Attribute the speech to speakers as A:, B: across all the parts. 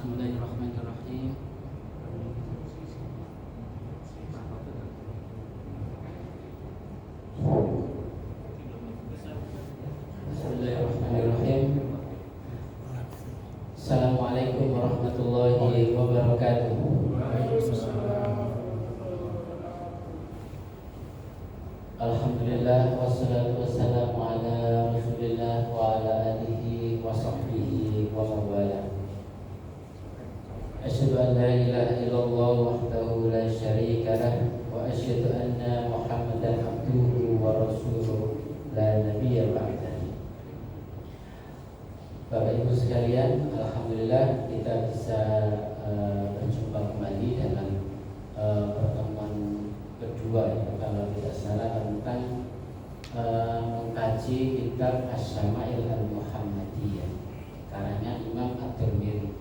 A: Bismillahirrahmanirrahim. Bismillahirrahmanirrahim. Assalamualaikum warahmatullahi wabarakatuh. Alhamdulillah wassalatu wassalamu ala Rasulillah wa ala alihi wa sahbihi wa mawala. Asyhadu an la ilaha illallah wahdahu la syarika lah wa asyhadu anna Muhammadan abduhu wa rasuluh la nabiyya ba'dahu. Bapak Ibu sekalian, alhamdulillah kita bisa berjumpa kembali dalam pertemuan kedua ya, kalau tidak salah tentang mengkaji kitab Asy-Syama'il Al-Muhammadiyah karangan Imam At-Tirmidzi.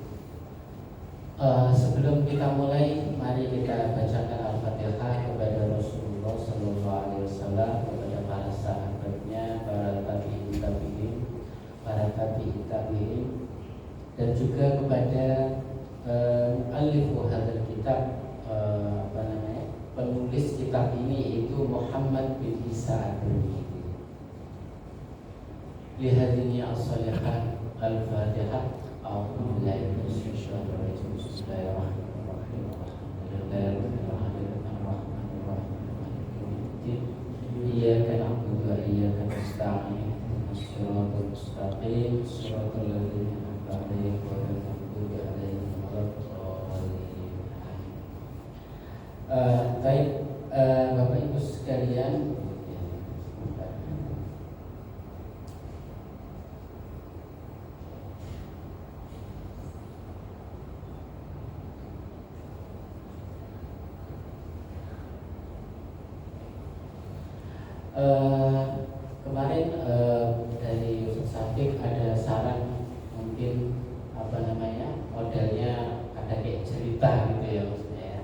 A: Sebelum kita mulai, mari kita bacakan Al-Fatihah kepada Rasulullah SAW, kepada para sahabatnya, para tabi'in, para tabi'in, dan juga kepada alifu hadzal kitab, penulis kitab ini yaitu Muhammad bin Isa At-Tirmidzi. Lihadini as-salihah al-Fatihah. A'udzu billahi minasy syaithanir rajim. Bismillahirrahmanirrahim. Iyyaka na'budu wa iyyaka nasta'in. Shiratal mustaqim, shiratal ladzina an'amta 'alaihim ghairil maghdubi 'alaihim waladdallin. Baik, Bapak Ibu sekalian, kemarin dari Ustaz Syafiq ada saran, mungkin modelnya ada kayak cerita gitu ya maksudnya ya.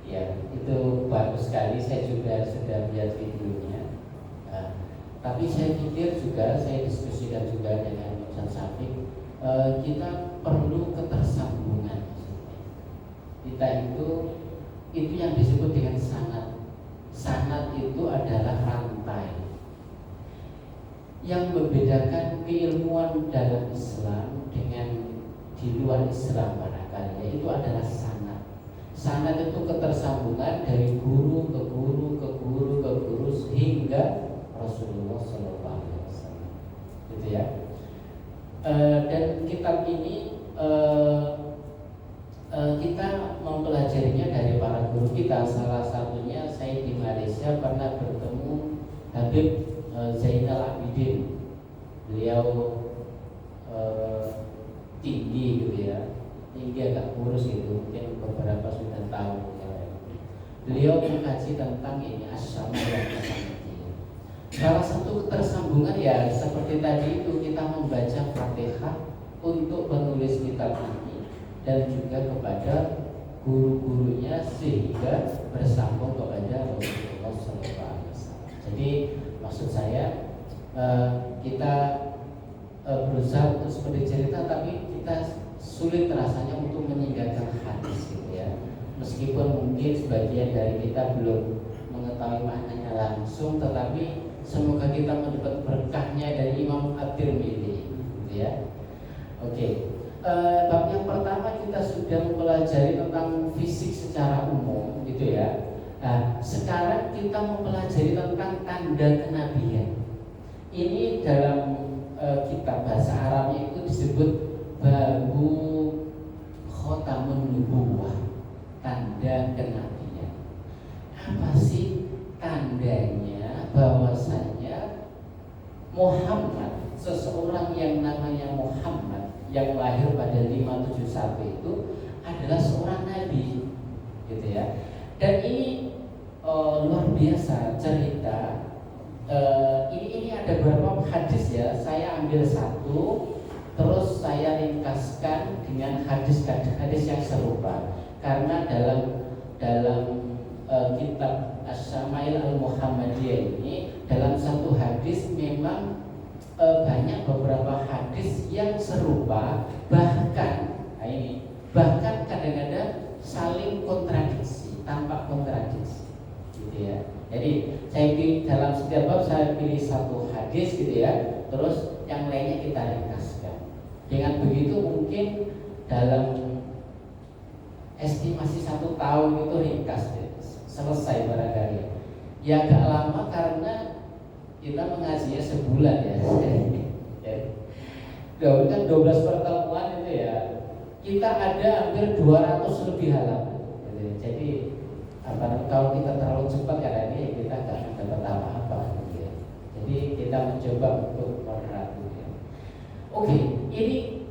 A: Ya, itu bagus sekali, saya juga sudah lihat videonya. Tapi saya pikir juga, saya diskusikan juga dengan Ustaz Syafiq, kita perlu ketersambungan maksudnya. Kita itu yang disebut dengan sanad. Sanad itu adalah rantai yang membedakan keilmuan dalam Islam dengan di luar Islam barangkali, yaitu adalah sanad. Sanad itu ketersambungan dari guru ke guru ke guru ke guru hingga Rasulullah SAW, gitu ya. Dan kitab ini kita mempelajarinya dari para guru kita. Salah satunya saya di Malaysia pernah bertemu Habib Zainal Abidin. Beliau tinggi gitu ya, tinggi agak kurus gitu, mungkin beberapa sudah tahu ya. Beliau mengkaji tentang ini Asy-Syama'il Al-Muhammadiyah. Salah satu ketersambungan ya seperti tadi itu, kita membaca Fatihah untuk penulis kitab ini dan juga kepada guru-gurunya sehingga bersambung kepada Rasulullah SAW. Jadi maksud saya kita berusaha untuk seperti cerita, tapi kita sulit rasanya untuk meninggalkan hadis gitu ya. Meskipun mungkin sebagian dari kita belum mengetahui maknanya langsung, tetapi semoga kita mendapat berkahnya dari Imam At-Tirmidzi gitu ya. Oke. Bab yang pertama kita sudah mempelajari tentang fisik secara umum gitu ya. Nah, sekarang kita mempelajari tentang tanda kenabian. Ini dalam kitab bahasa Arabnya itu disebut babu khotamun nubuwah, tanda kenabian. Apa sih tandanya bahwasanya Muhammad, seseorang yang namanya Muhammad yang lahir pada 571 itu adalah seorang nabi, gitu ya. Dan ini luar biasa cerita. Ini ada beberapa hadis ya. Saya ambil satu, terus saya ringkaskan dengan hadis-hadis yang serupa. Karena dalam kitab Asy-Syama'il Al-Muhammadiyah ini, dalam satu hadis memang banyak beberapa hadis yang serupa, bahkan bahkan kadang-kadang saling kontradiksi, tampak kontradiksi, gitu ya. Jadi saya pilih dalam setiap bab saya pilih satu hadis gitu ya, terus yang lainnya kita ringkaskan. Dengan begitu mungkin dalam estimasi 1 tahun itu ringkas deh, selesai barangkali. Ya agak lama karena kita mengajinya sebulan ya. Dahulu kan 12 pertemuan itu ya, kita ada hampir 200 lebih halaman. Jadi kalau kita terlalu cepat karena ini kita nggak akan dapat apa-apa. Gitu ya. Jadi kita mencoba untuk moderat. Gitu ya. Oke, ini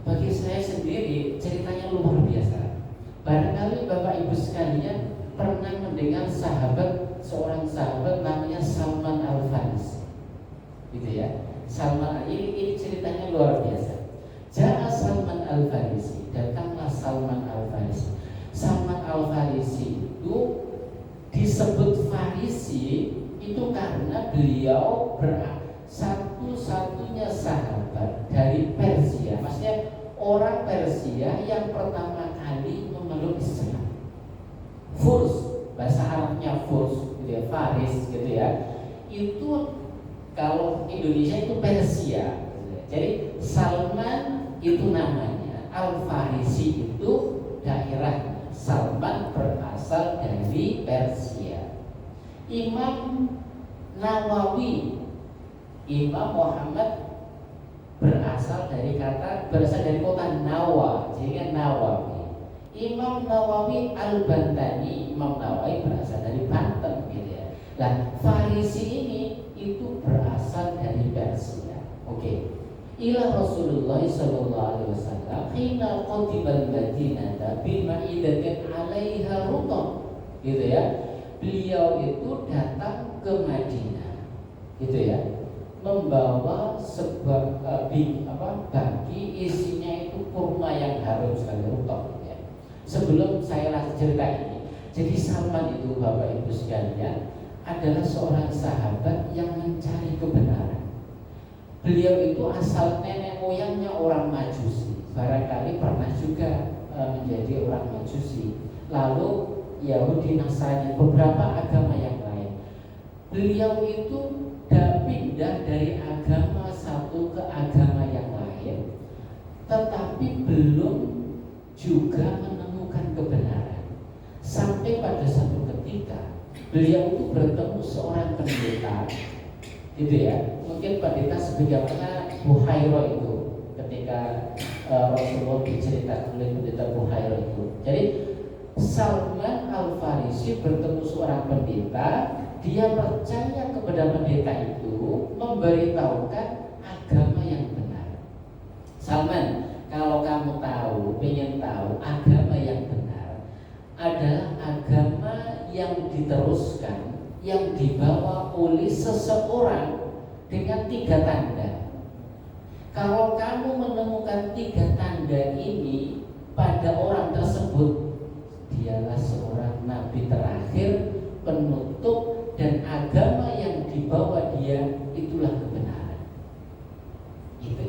A: bagi saya sendiri ceritanya luar biasa. Barangkali Bapak Ibu sekalian pernah mendengar seorang sahabat namanya Salman Al-Farisi, gitu ya. Salman ini ceritanya luar biasa. Ja'a Salman Al-Farisi, datanglah Salman Al-Farisi. Salman Al-Farisi itu disebut Farisi itu karena beliau satu-satunya sahabat dari Persia, maksudnya orang Persia yang pertama kali memeluk Islam. Furs, bahasa Arabnya Furs, gitu ya, Faris, gitu ya. Itu kalau Indonesia itu Persia. Jadi Salman itu namanya, Al-Farisi itu daerah. Salman berasal dari Persia. Imam Nawawi, Imam Muhammad berasal dari kota Nawa, jadi Nawawi. Imam Nawawi Al-Bantani, Imam Nawawi berasal dari Banten, gitu ya. Nah, Farisi ini itu berasal dari Persia. Oke. Ila Rasulullah sallallahu alaihi wasallam hina qadimal Madinah bi ma'idatin 'alaiha rutab. Gitu ya. Beliau itu datang ke Madinah. Gitu ya. Membawa sebuah bagi isinya itu kurma yang harum sekali, rutab, gitu ya. Sebelum saya cerita ini, jadi Salman itu Bapak Ibu sekalian adalah seorang sahabat yang mencari kebenaran. Beliau itu asal nenek moyangnya orang Majusi, barangkali pernah juga menjadi orang Majusi, lalu Yahudi, Nasrani, beberapa agama yang lain. Beliau itu pindah dari agama satu ke agama yang lain, tetapi belum juga menemukan kebenaran. Sampai pada satu ketika beliau itu bertemu seorang pendeta, gitu ya. Mungkin pendeta sebagaimana Buhairo itu, ketika Rasulullah diceritakan oleh pendeta Buhairo itu. Jadi Salman Al-Farisi bertemu seorang pendeta, dia percaya kepada pendeta itu, memberitahukan agama yang benar. Salman, kalau kamu ingin tahu agama yang benar adalah agama yang diteruskan, yang dibawa oleh seseorang dengan 3 tanda. Kalau kamu menemukan 3 tanda ini pada orang tersebut, dialah seorang nabi terakhir, penutup, dan agama yang dibawa dia itulah kebenaran.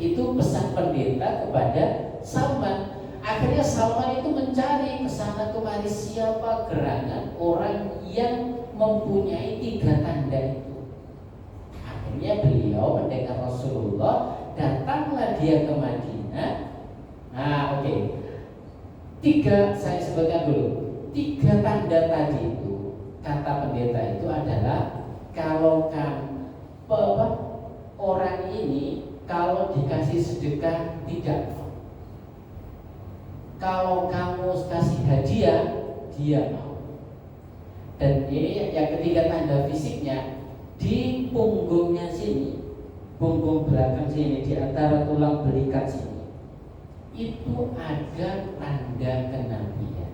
A: Itu pesan pendeta kepada Salman. Akhirnya Salman itu mencari kesana kemari siapa gerangan orang yang mempunyai 3 tanda itu. Akhirnya beliau mendengar Rasulullah, datanglah dia ke Madinah. Nah, oke. 3 saya sebutkan dulu. 3 tanda tadi itu, kata pendeta itu adalah kalau orang ini kalau dikasih sedekah tidak mau. Kalau kamu kasih hadiah, dia mau. Dan ini yang ketiga tanda fisiknya, di punggungnya sini, punggung belakang sini, di antara tulang belikat sini, itu ada tanda kenabian.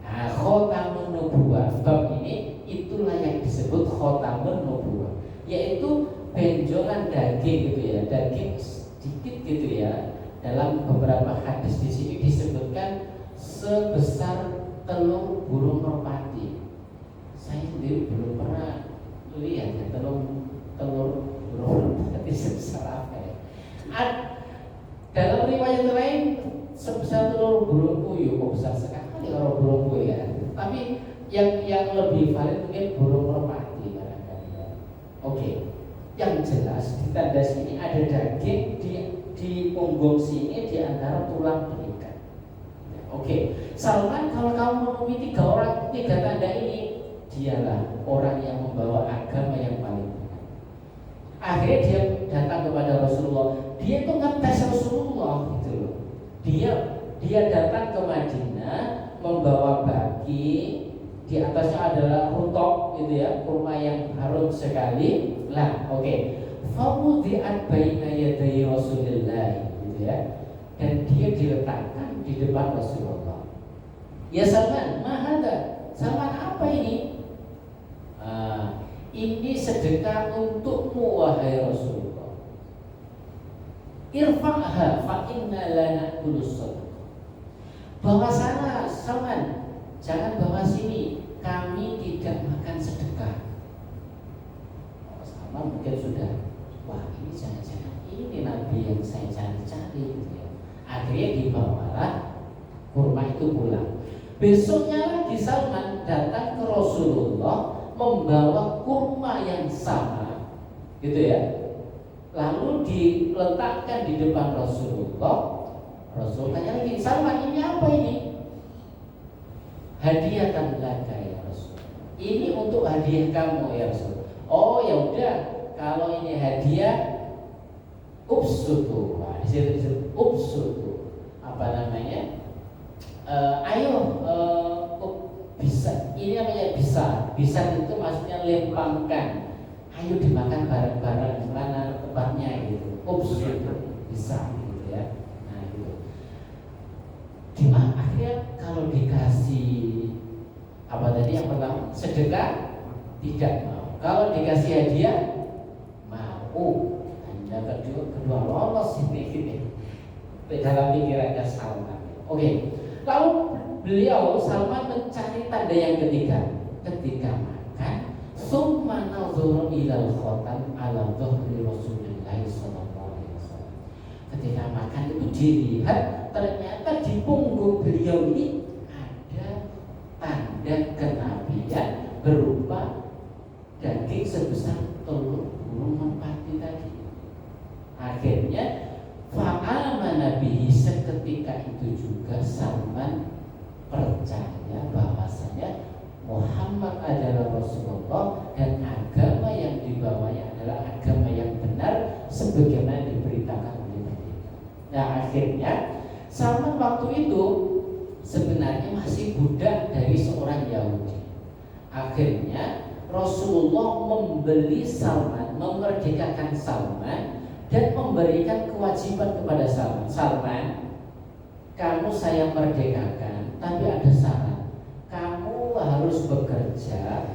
A: Nah, khotamun nubuwah, bab ini itulah yang disebut khotamun nubuwah, yaitu benjolan daging, gitu ya, daging sedikit, gitu ya. Dalam beberapa hadis di sini disebutkan sebesar telur burung merpati. Saya sendiri belum pernah lihat ya, telur burung merpati sebesar apa ya. Dalam riwayat lain sebesar telur burung puyuh, kok besar sekali kalau burung puyuh ya. Tapi yang lebih valid mungkin burung merpati barangkali ya. Oke, yang jelas di tanda sini ada daging di punggung sini di antara tulang belikat. Oke, Salman kalau kamu menemui tiga tanda ini, dialah orang yang membawa agama yang paling benar. Akhirnya dia datang kepada Rasulullah. Dia itu ngetes Rasulullah gitu loh. Dia datang ke Madinah membawa baki, di atasnya adalah rutok gitu ya, kurma yang harum sekali. Lah, oke. Famudi'at baina yaday Rasulillah gitu ya. Dan dia diletakkan di depan Rasulullah. Ya Salman, mahada. Salman, apa ini? Ini sedekah untukmu wahai Rasulullah. Irfa'ha fa inna la na'kulu sadaqah. Bawa sana Salman, jangan bawa sini, kami tidak makan sedekah. Salman mungkin sudah, wah ini jangan-jangan ini Nabi yang saya cari-cari gitu ya. Akhirnya dibawalah kurma itu pulang. Besoknya lagi Salman datang ke Rasulullah membawa kurma yang sama, gitu ya. Lalu diletakkan di depan Rasulullah. Rasul tanya lagi, Salman ini apa ini? Hadiah laka ya Rasul. Ini untuk hadiah kamu ya Rasul. Oh ya udah, kalau ini hadiah, ubsutu. Di situ disebut ubsutu. Apa namanya? Bisa. Ini namanya bisa itu maksudnya lempangkan. Ayo dimakan bareng-bareng, mana tempatnya gitu. Ubsutu bisa gitu ya. Nah gitu. Akhirnya kalau dikasih apa tadi yang pertama sedekah tidak mau. Kalau dikasih hadiah mau. Hanya kedua lolos ini dalam pikirannya Salman. Oke. Lalu beliau Salman mencari tanda yang ketiga. Ketika makan, summa nazara ilal khotam ala dhahri Rasulillah sallallahu alaihi wasallam. Ketika makan itu dilihat ternyata di punggung beliau ini ada tanda kenabian berupa daging sebesar telur burung merpati tadi. Akhirnya fa'amana bihi, seketika itu juga Salman percaya bahwasanya Muhammad adalah Rasulullah dan agama yang dibawanya adalah agama yang benar sebagaimana diberitakan oleh Nabi. Nah akhirnya Salman waktu itu sebenarnya masih budak dari seorang Yahudi. Akhirnya Rasulullah membeli Salman, memerdekakan Salman dan memberikan kewajiban kepada Salman. Salman, kamu saya merdekakan, tapi ada syarat. Kamu harus bekerja.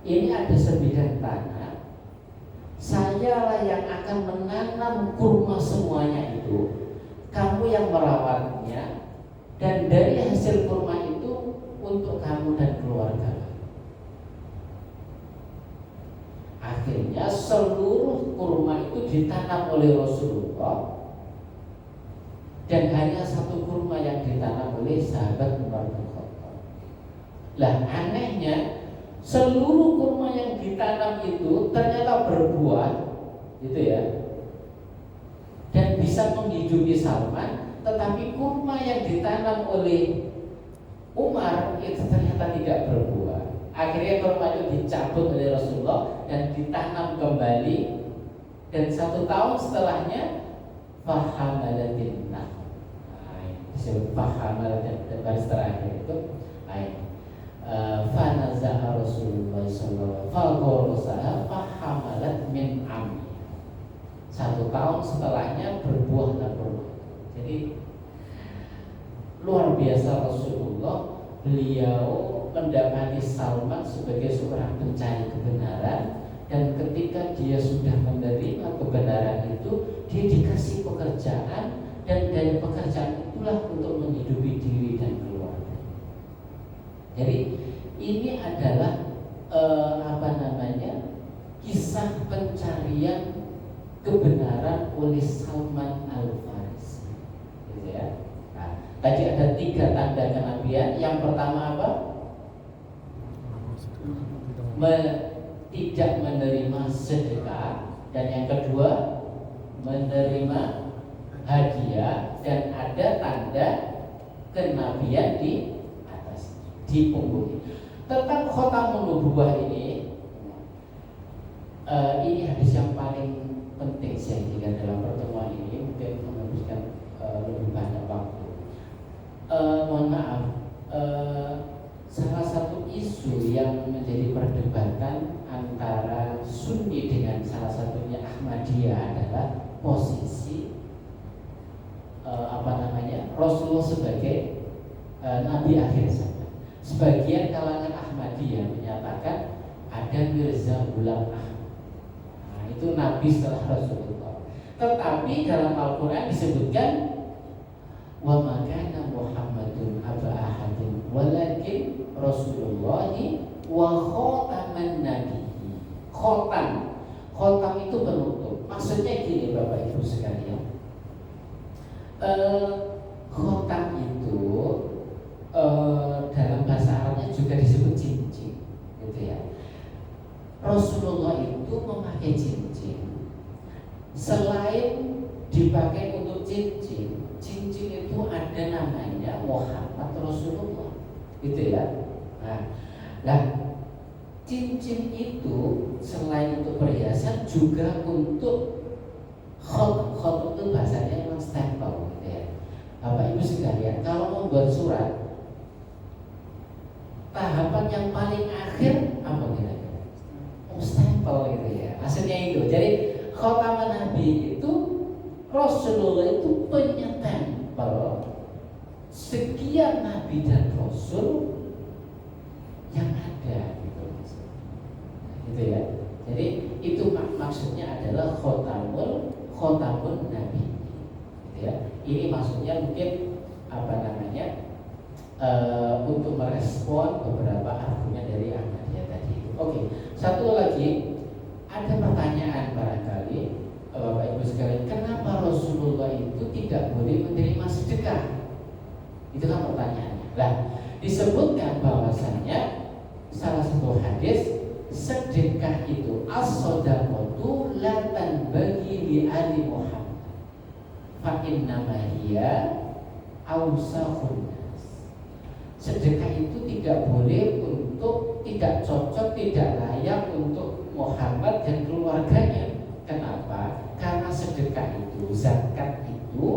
A: Ini ada sebidang tanah. Sayalah yang akan menanam kurma semuanya itu. Kamu yang merawatnya, dan dari hasil kurma itu untuk kamu dan keluarga. Akhirnya seluruh kurma itu ditanam oleh Rasulullah, dan hanya satu kurma yang ditanam oleh sahabat Umar bin Khattab. Lah anehnya seluruh kurma yang ditanam itu ternyata berbuah, gitu ya, dan bisa menghidupi Salman. Tetapi kurma yang ditanam oleh Umar itu ternyata tidak berbuah. Akhirnya kurma itu dicabut oleh Rasulullah dan ditanam kembali, dan 1 tahun setelahnya fahamalatin disebut fahamalatin, baris terakhir itu fanazaha Rasulullah sallallahu alaihi wasallam fahamalat min ami. 1 tahun setelahnya berbuahlah kurma. Jadi luar biasa Rasulullah. Beliau mendapati Salman sebagai seorang pencari kebenaran, dan ketika dia sudah menerima kebenaran itu, dia dikasih pekerjaan, dan dari pekerjaan itulah untuk menghidupi diri dan keluarga. Jadi ini adalah kisah pencarian kebenaran oleh Salman Al-Farisi, gitu ya. Nah, tadi tadi ada 3 tanda kenabian. Yang pertama apa? Tidak menerima sedekah. Dan yang kedua, menerima hadiah. Dan ada tanda kenabian di atas, di punggung. Tentang khotamun nubuwah ini hadis yang paling penting saya kira dalam pertemuan ini, mungkin menghabiskan lebih banyak waktu. Mohon maaf, salah satu isu yang menjadi perdebatan antara Sunni dengan salah satunya Ahmadiyah adalah posisi Rasulullah sebagai Nabi akhir zaman. Sebagian kalangan Ahmadiyah menyatakan ada Mirza Ghulam Ahmad, itu Nabi setelah Rasulullah. Tetapi dalam Al-Quran disebutkan wa ma kana Muhammadun aba ahadin walakin Rasulullahi wa khataman nabiyyin. Khotam itu penutup. Maksudnya gini Bapak Ibu sekalian, khotam itu dalam bahasa Arabnya juga disebut cincin, gitu ya. Rasulullah itu memakai cincin. Selain dipakai untuk cincin itu ada namanya Muhammad Rasulullah, gitu ya. Nah, cincin itu selain untuk perhiasan juga untuk khotam itu bahasanya memang stempel, gitu ya. Bapak Ibu sekalian, kalau membuat surat, tahapan yang paling akhir apa kira-kira? Stempel, gitu ya. Maksudnya itu. Jadi khotaman Nabi itu, Rasulullah itu penyetempel sekian Nabi dan Rasul yang ada, gitu ya. Jadi itu maksudnya adalah khotamun Nabi, gitu ya. Ini maksudnya mungkin untuk merespon beberapa argumen dari Ahmadiyah tadi. Oke, satu lagi, ada pertanyaan barangkali Bapak Ibu sekalian, kenapa Rasulullah itu tidak boleh menerima sedekah? Itu kan pertanyaannya. Nah, disebutkan bahwasannya salah satu hadis, sedekah itu as-shadaqatu la tanbaghi li ali Muhammad fa innama hiya awsakhun nas. Sedekah itu tidak boleh untuk, tidak cocok, tidak layak untuk Muhammad dan keluarganya. Kenapa? Karena sedekah itu, zakat itu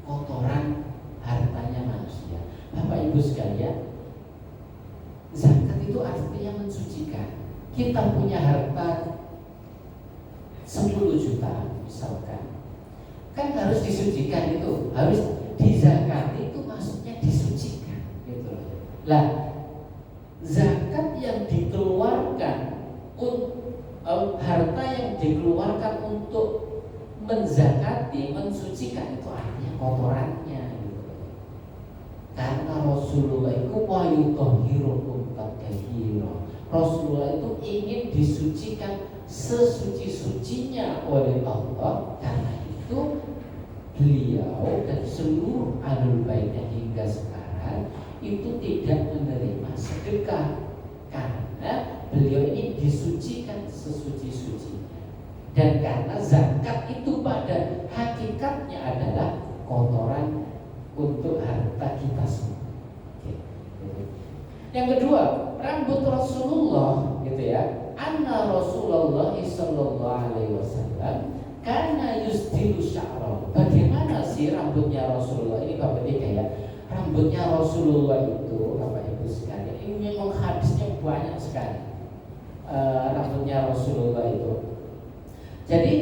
A: kotoran hartanya manusia. Bapak Ibu sekalian, zakat itu artinya mensucikan. Kita punya harta 10 juta misalkan, kan harus disucikan, itu harus dizakati, itu maksudnya disucikan, gitu. Lah, zakat yang dikeluarkan, harta yang dikeluarkan untuk menzakati, mensucikan, itu artinya kotorannya, gitu. Karena Rasulullah itu wayutahhirukum tathira. Rasulullah itu ingin disucikan sesuci-sucinya oleh Allah. Karena itu beliau dan seluruh ahlul baitnya hingga sekarang itu tidak menerima sedekah, karena beliau ini disucikan sesuci-sucinya. Dan karena zakat itu pada hakikatnya adalah kotoran untuk harta kita semua. Yang kedua, rambut Rasulullah, gitu ya. Anna Rasulullah sallallahu alaihi wasallam karena yusdilu sya'ra. Bagaimana sih rambutnya Rasulullah ini Bapak Ibu ya? Rambutnya Rasulullah itu Bapak Ibu sekalian, ini memang hadisnya banyak sekali. Rambutnya Rasulullah itu. Jadi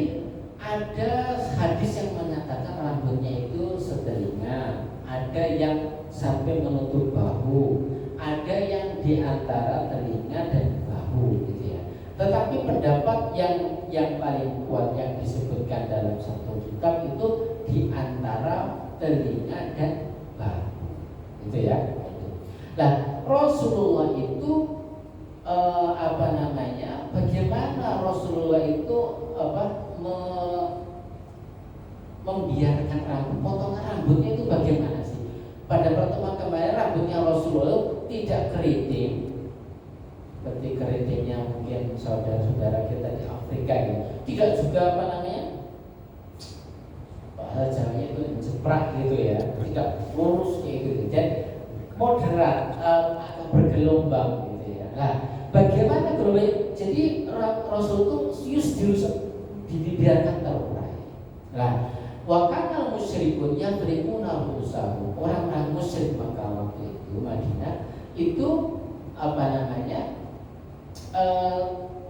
A: ada hadis yang menyatakan rambutnya itu setelinga, ada yang sampai menutup bahu, ada yang di antara telinga dan bahu, gitu ya. Tetapi pendapat yang paling kuat yang disebutkan dalam satu kitab itu di antara telinga dan bahu, gitu ya. Nah, Rasulullah itu bagaimana Rasulullah itu membiarkan rambut, potongan rambutnya itu bagaimana sih? pada pertemuan kemarin rambutnya Rasulullah tidak keriting seperti keritingnya mungkin saudara-saudara kita di Afrika ya. Tidak juga apa namanya, bahasa Jawanya itu jeprak gitu ya, tidak lurus kayak gitu, dan moderat atau bergelombang gitu ya. Nah, bagaimana gelombang? Jadi Rasul itu dibiarkan terurai. Nah, wakana musyrikun yang berimuna usahu, orang-orang musyrik maka waktu itu Madinah itu apa namanya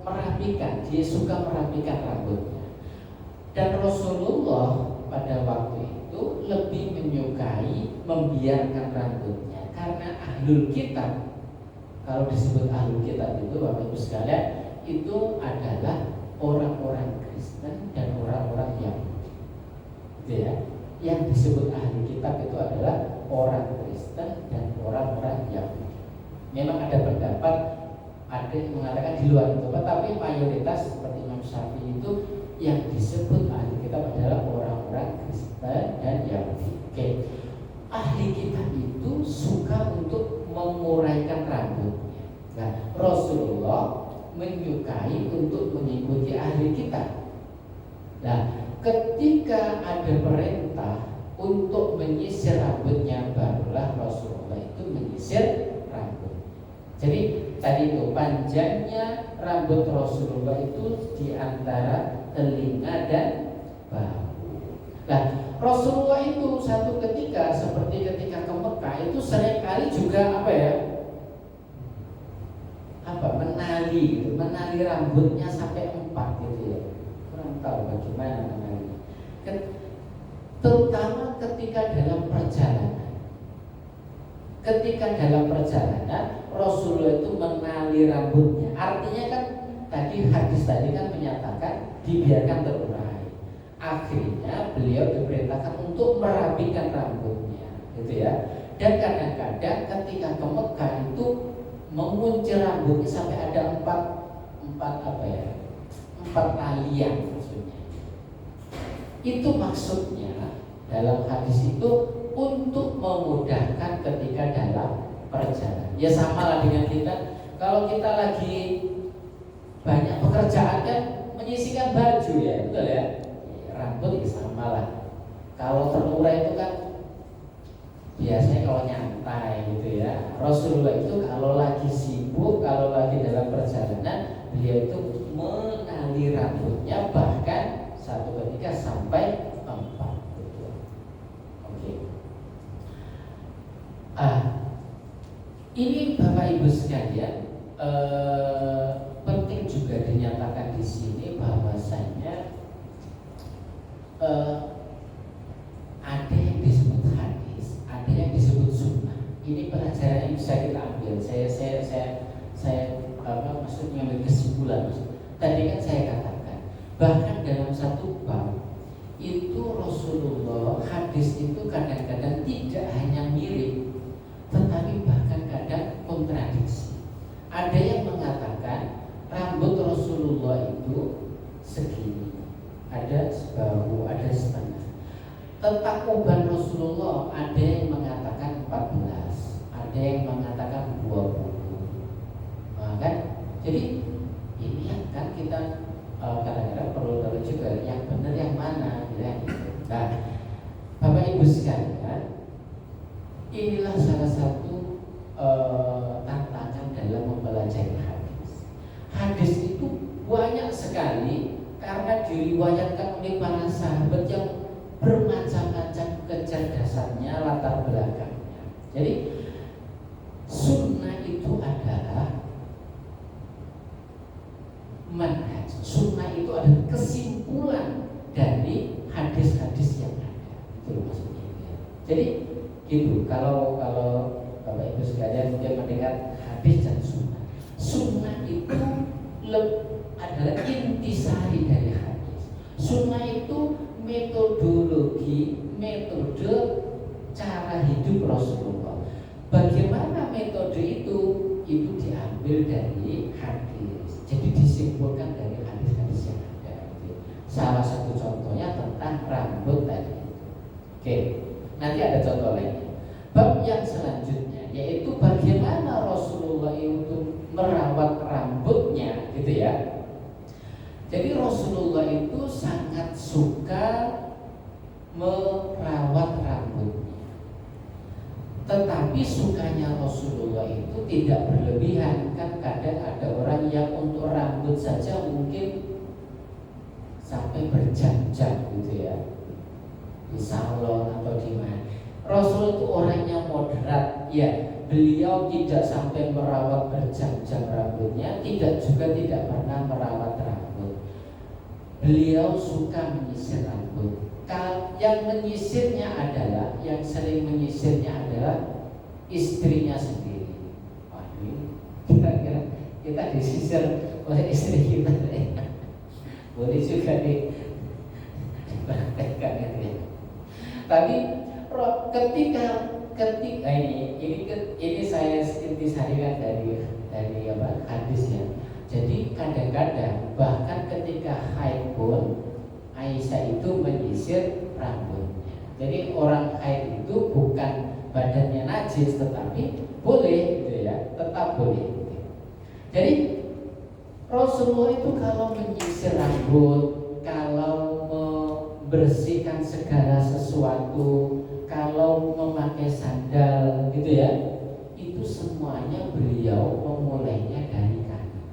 A: merapikan, dia suka merapikan rambutnya. Dan Rasulullah pada waktu itu lebih menyukai membiarkan rambutnya karena ahlul kitab. Kalau disebut ahlul kitab itu Bapak Ibu sekalian itu adalah orang-orang Kristen dan orang-orang Yahudi. Gitu ya. Yang disebut ahli kitab itu adalah orang Kristen dan orang-orang Yahudi. Memang ada pendapat, ada yang mengatakan di luar itu, tetapi mayoritas seperti Imam Syafi'i itu yang disebut ahli kitab adalah orang-orang Kristen dan Yahudi. Oke. Ahli kitab itu suka untuk menguraikan rambutnya. Nah, Rasulullah menyukai untuk mengikuti ahli kitab. Nah, ketika ada perintah untuk menyisir rambutnya, barulah Rasulullah itu menyisir rambut. Jadi tadi itu panjangnya rambut Rasulullah itu di antara telinga dan bahu. Nah, Rasulullah itu satu ketika seperti ketika ke Mekah itu seringkali juga menali rambutnya sampai 4 gitu ya. Kurang tahu bagaimana menali. Terutama ketika dalam perjalanan. Ketika dalam perjalanan Rasulullah itu menali rambutnya. Artinya kan hadis tadi kan menyatakan dibiarkan terurai. Akhirnya beliau diperintahkan untuk merapikan rambutnya, gitu ya. Dan kadang-kadang ketika ke Mekah itu mengunci rambutnya sampai ada 4 talian maksudnya. Itu maksudnya dalam hadis itu untuk memudahkan ketika dalam perjalanan. Ya sama lah dengan kita, kalau kita lagi banyak pekerjaan kan menyisihkan baju ya, betul ya. Rambut ya sama lah. Kalau terurai itu kan biasanya kalau nyantai gitu ya. Rasulullah itu kalau lagi sibuk, kalau lagi dalam perjalanan, beliau itu menali rambutnya bahkan satu ketika sampai 4 gitu. Oke. Ini Bapak Ibu sekalian, penting juga dinyatakan di sini bahwasanya ada yang disebut hadis, ada yang disebut sunnah. Ini pelajaran yang bisa kita ambil. Saya maksudnya ambil kesimpulan. Tadi kan saya katakan, bahkan dalam satu bab itu Rasulullah hadis itu kadang-kadang tidak hanya mirip, tetapi bahkan kadang kontradiksi. Ada yang mengatakan rambut Rasulullah itu segini, ada sebahu, ada setengah. Tentang uban Rasulullah ada yang mengatakan 14, ada yang mengatakan 20. Nah, kan? Jadi ini kan kita kadang-kadang perlu tahu juga yang benar yang mana, ya. Nah, Bapak Ibu sekalian, inilah salah satu tantangan dalam mempelajari hadis. Hadis itu banyak sekali karena diriwayatkan oleh para sahabat yang bermacam-macam kecerdasannya, latar belakangnya. Jadi sunnah itu adalah manhaj. Sunnah itu adalah kesimpulan dari hadis-hadis yang ada. Itu maksudnya. Jadi gitu. Kalau Bapak Ibu sekalian mungkin mendengar hadis dan sunnah. Sunnah itu adalah intisari dari hadis. Sunnah itu metodologi, metode cara hidup Rasulullah. Bagaimana metode itu? Itu diambil dari hadis. Jadi disimpulkan dari hadis-hadis yang ada. Salah satu contohnya tentang rambut tadi. Oke, nanti ada contoh lainnya. Bab Jadi Rasulullah itu sangat suka merawat rambutnya. Tetapi sukanya Rasulullah itu tidak berlebihan. Kan kadang ada orang yang untuk rambut saja mungkin sampai berjam-jam gitu ya, di salon atau di mana. Rasul itu orangnya moderat, ya. Beliau tidak sampai merawat berjam-jam rambutnya, tidak pernah merawat rambut. Beliau suka menyisir rambut. Yang sering menyisirnya adalah istrinya sendiri. Waduh, kira-kira kita disisir oleh istri kita, boleh juga dipraktekkan gitu ya. Tapi ketika ini saya intisarikan dari hadis ya. Jadi kadang-kadang bahkan ketika haid pun Aisyah itu menyisir rambutnya. Jadi orang haid itu bukan badannya najis, tetapi boleh gitu ya, tetap boleh gitu. Jadi Rasulullah itu kalau menyisir rambut, kalau membersihkan segala sesuatu, kalau memakai sandal gitu ya, itu semuanya beliau memulainya dari kanan.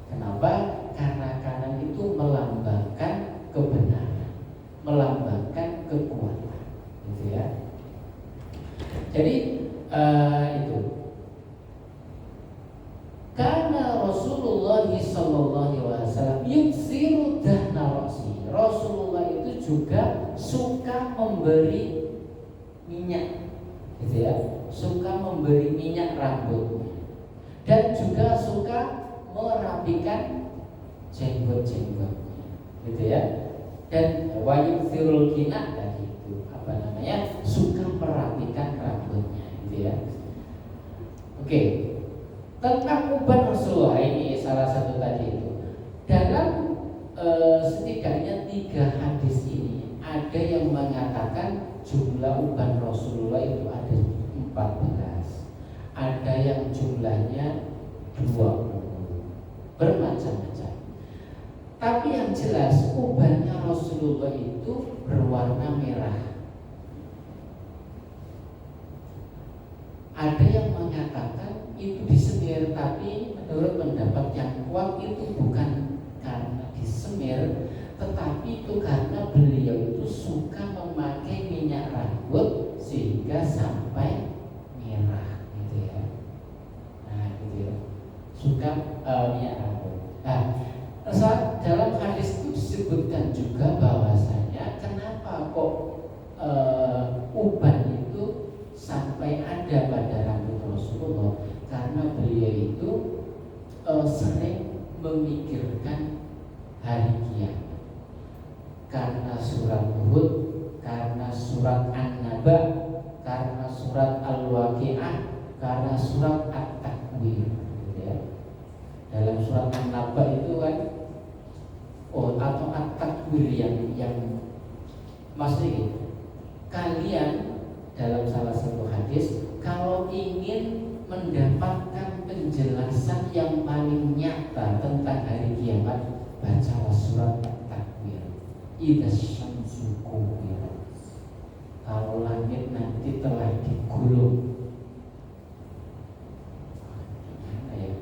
A: Kenapa? Karena kanan itu melambangkan kebenaran, melambangkan kekuatan, gitu ya. Jadi itu. Karena Rasulullah sallallahu alaihi wasallam yuksiru dahna ra'si. Rasulullah itu juga suka memberi minyak, gitu ya. Suka memberi minyak rambut dan juga suka merapikan jenggot-jenggot, gitu ya. Dan wayuksirul kina tadi itu suka merapikan rambutnya, gitu ya. Oke. Tentang uban Rasulullah ini salah satu tadi itu. Dalam setidaknya 3 hadis ini ada yang mengatakan jumlah uban Rasulullah itu ada 14. Ada yang jumlahnya 20. Bermacam-macam. Tapi yang jelas ubannya Rasulullah itu berwarna merah. Ada yang mengatakan itu disemir, tapi menurut pendapat yang kuat itu bukan karena disemir, tetapi itu karena beliau itu suka memakai minyak rambut sehingga sampai merah, gitu ya. Nah, gitu ya. Suka minyak rambut. Nah, dalam hadis itu disebutkan juga bahwasanya kenapa kok uban itu sampai ada pada rambut Rasulullah, karena beliau itu sering memikirkan hari kiamat. Karena surat Hud, karena surat An-Naba, karena surat Al-Waqi'ah, karena surat At-Takwir, gitu ya. Dalam surat An-Naba itu kan atau At-Takwir yang maksudnya kalian dalam salah satu hadis, kalau ingin mendapatkan penjelasan yang paling nyata tentang hari kiamat, bacalah surat At-Takwir. Idza syamsu kuwirat. Kalau langit nanti telah digulung. Gimana ya?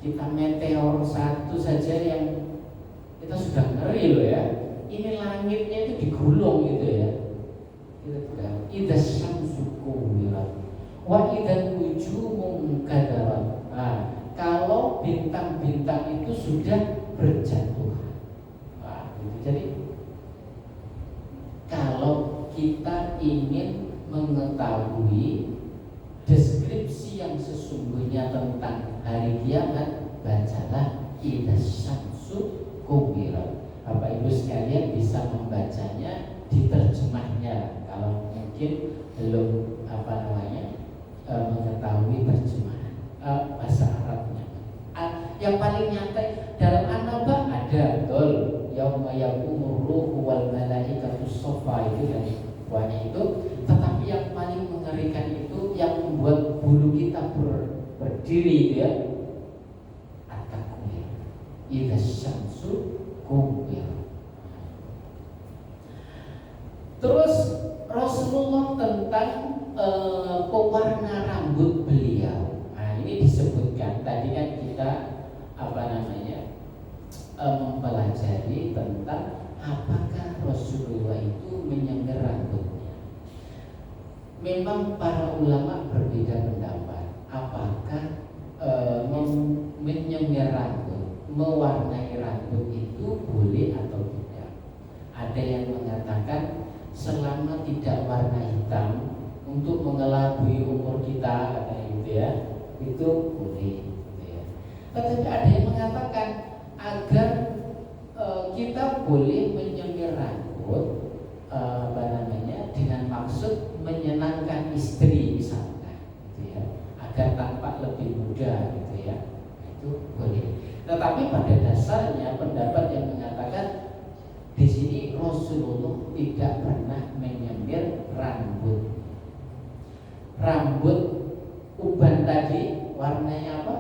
A: Kita meteor satu saja yang kita sudah ngeri loh ya. Ini langitnya itu digulung gitu ya. Idza syamsu kuwirat wa idzal nujumu kadarat. Nah, kalau bintang-bintang itu sudah berjatuhan. Nah, jadi kalau kita ingin mengetahui deskripsi yang sesungguhnya tentang hari kiamat, bacalah idza syamsu kuwirat. Bapak Ibu sekalian bisa membacanya di terjemahnya kalau mungkin belum mengetahui terjemahan bahasa Arabnya. Yang paling nyantai dalam An-Naba ada betul yauma yaqumur ruhu wal malaikatu shaffa, itu dan banyak itu. Tetapi yang paling mengerikan itu yang membuat bulu kita berdiri itu ya, At-Takwir. Idza syamsu tadi tentang apakah Rasulullah itu menyengger rambutnya. Memang para ulama berbeda pendapat apakah menyengger rambut, mewarnai rambut itu boleh atau tidak. Ada yang mengatakan selama tidak warna hitam untuk mengelabui umur kita, katanya gitu ya, itu boleh gitu ya. Tetapi ada yang mengatakan agar kita boleh menyengger rambut dengan maksud menyenangkan istri misalkan gitu ya, agar tampak lebih muda gitu ya, itu boleh. Tetapi pada dasarnya pendapat yang mengatakan di sini Rasulullah tidak pernah menyengger rambut uban tadi warnanya apa?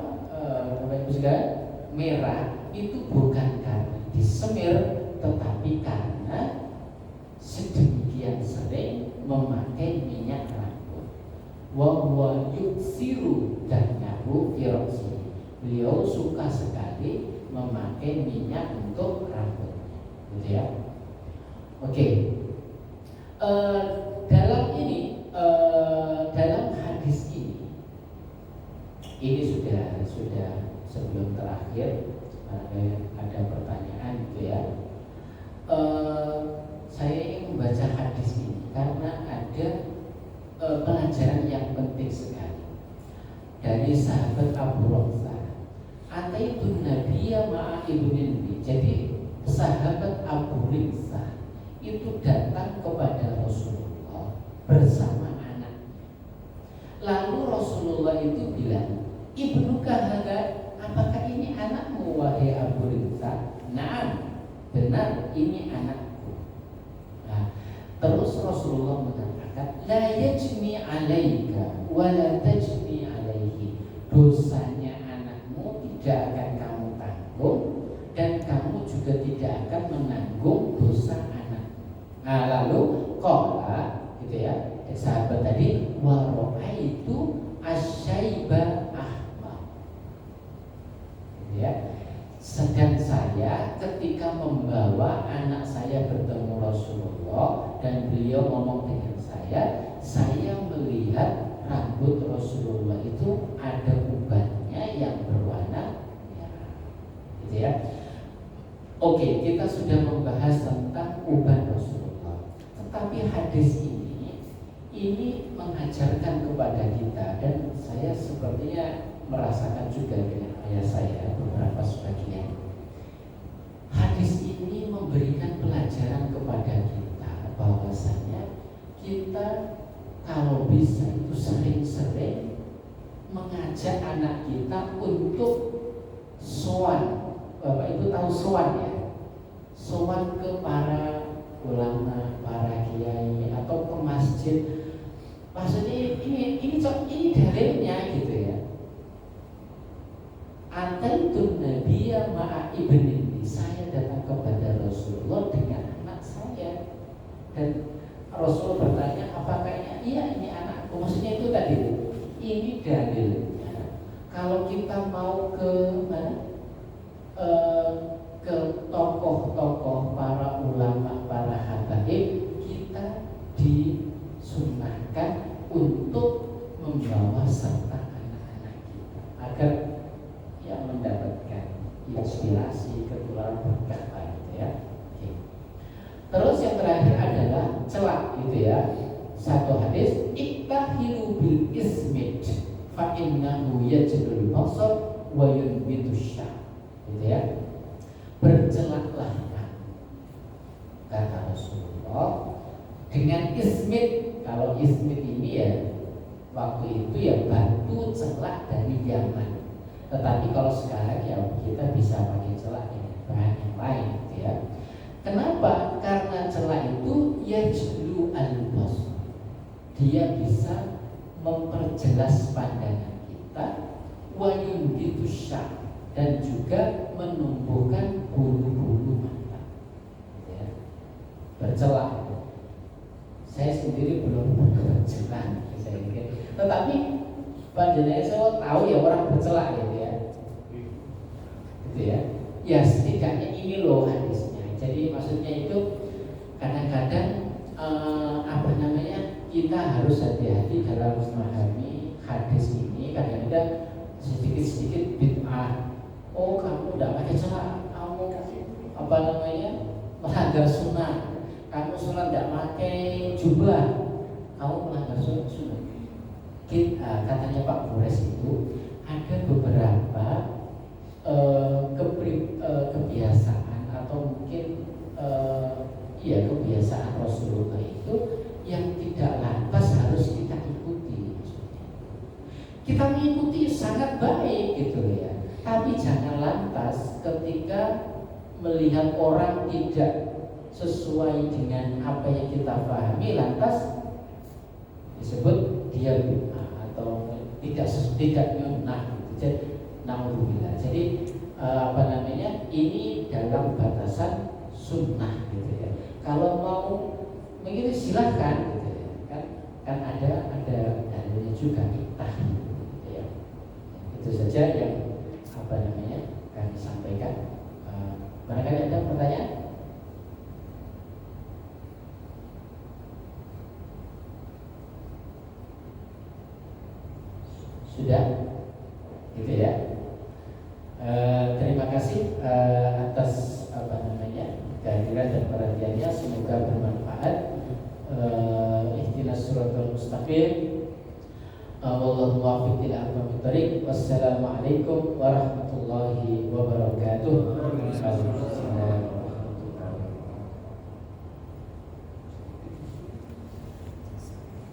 A: Bapak Ibu sekalian, merah itu bukan karena disemir, tetapi karena sedemikian sering memakai minyak rambut. Wa huwa yuksiru dan nyaru firoksi. Beliau suka sekali memakai minyak untuk rambut, gitu ya. Oke. Dalam hadis ini sudah sebelum terakhir ada pertanyaan gitu ya. Saya ingin membaca hadis ini karena ada pelajaran yang penting sekali dari sahabat Abu Ramzah. Ataitun Nabiyya ma'a ibnin. Jadi sahabat Abu Ramzah itu datang kepada Rasulullah bersama anaknya. Lalu Rasulullah itu bilang, "Ibnuka hadza, apakah ini anakmu wahai Abu Ramzah?" "Na'am, benar, ini anakku." Nah, terus Rasulullah mengatakan, "La yajni 'alaika wa la tajni 'alaihi." Dosanya anakmu tidak akan kamu tanggung dan kamu juga tidak akan menanggung dosa anak. Nah, lalu qala gitu ya, sahabat tadi, wa ra'aitu asyaiba ahmar. Ya. Sedang saya ketika membawa anak saya bertemu Rasulullah dan beliau ngomong dengan saya melihat rambut Rasulullah itu ada ubannya yang berwarna merah. Gitu ya. Oke, kita sudah membahas tentang uban Rasulullah. Tetapi hadis ini mengajarkan kepada kita, dan saya sepertinya merasakan juga dengan ayah saya beberapa sebagian. Hadis ini memberikan pelajaran kepada kita bahwasanya kita kalau bisa itu sering-sering mengajak anak kita untuk sowan. Bapak Ibu tahu sowan ya? Sowan ke para ulama, para kiai atau ke masjid. Maksudnya ini dalilnya gitu ya. Ataitun Nabiyya ma'a ibni. Saya datang kepada Rasulullah dengan anak saya. Dan Rasul bertanya, apakah ini? Iya, ini anakku. Maksudnya itu tadi. Ini dalilnya. Kalau kita mau ke mana? Ke tokoh-tokoh para ulama, para habaib, kita disunahkan untuk membawa serta anak-anak kita agar yang mendapatkan inspirasi, ketularan berkah gitu ya. Oke. Terus yang terakhir adalah celak gitu ya. Satu hadis, ittahilu bil ismit fa innahu yajlul basar wa yunbitu syah. Gitu ya. Bercelaklah kata Rasulullah dengan ismit. Kalau ismit ini ya waktu itu ya batu celak dari Yaman. Tetapi kalau sekarang ya kita bisa pakai celak dengan bahan yang lain gitu ya. Kenapa? Karena celak itu yajlu al-basar. Dia bisa memperjelas pandangan kita, wa yunbitu syah, dan juga menumbuhkan bulu-bulu mata. Ya. Bercelak. Saya sendiri belum bercelak, saya pikir. Tetapi panjenengan saya tahu ya orang bercelak gitu ya. Gitu ya. Ya setidaknya ini loh hadisnya. Jadi maksudnya itu kadang-kadang apa namanya, kita harus hati-hati dalam memahami hadis ini. Kadang-kadang sedikit-sedikit bid'ah. Oh, kamu tidak pakai celana, kamu apa namanya, melanggar sunnah. Kamu sholat tidak pakai jubah, kamu melanggar sunnah. Katanya Pak Bores itu ada beberapa kebiasaan atau mungkin kebiasaan Rasulullah itu yang tidak lantas harus kita ikuti. Kita mengikuti sangat baik gitu ya, tapi jangan lantas ketika melihat orang tidak sesuai dengan apa yang kita pahami lantas disebut dia bid'ah atau tidak nyunnah gitu. Jadi naudzubillah. Jadi apa namanya, ini dalam batasan sunnah gitu ya. Kalau mau begitu silahkan gitu ya. Kan ada dalilnya juga kita gitu ya. Itu saja yang apa namanya kami sampaikan. Barangkali ada pertanyaan? Sudah, gitu ya. Terima kasih atas apa namanya kehadiran dan perhatiannya. Semoga bermanfaat. Ihdinas siratal mustaqim. Wallahu muwaffiq ila aqwamit thoriq. Wassalamualaikum warahmatullahi wabarakatuh. Waalaikumsalam.